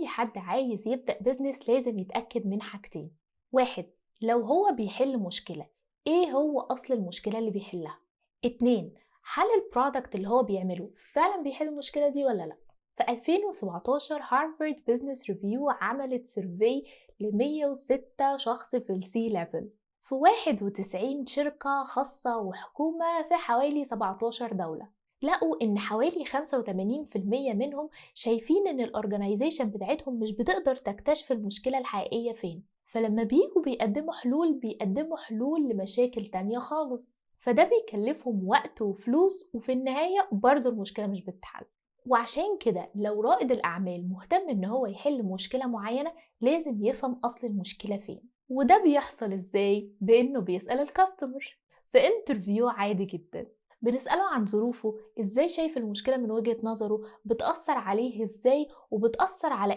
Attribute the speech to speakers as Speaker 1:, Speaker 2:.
Speaker 1: أي حد عايز يبدأ بيزنس لازم يتأكد من حاجتين. واحد، لو هو بيحل مشكلة، ايه هو أصل المشكلة اللي بيحلها؟ اتنين، هل البرودكت اللي هو بيعمله فعلا بيحل المشكلة دي ولا لا؟ في 2017 هارفارد بيزنس ريفيو عملت سيرفي ل 106 شخص في السي ليفل في 91 شركة خاصة وحكومة في حوالي 17 دولة. لقوا إن حوالي 85% منهم شايفين إن الأورجنايزيشن بتاعتهم مش بتقدر تكتشف المشكلة الحقيقية فين، فلما بيجوا بيقدموا حلول لمشاكل تانية خالص، فده بيكلفهم وقت وفلوس، وفي النهاية برضو المشكلة مش بتتحل. وعشان كده لو رائد الأعمال مهتم إن هو يحل مشكلة معينة لازم يفهم أصل المشكلة فين. وده بيحصل إزاي؟ بإنه بيسأل الكاستمر في انترفيو عادي جدا. بنسأله عن ظروفه، إزاي شايف المشكلة من وجهة نظره، بتأثر عليه إزاي، وبتأثر على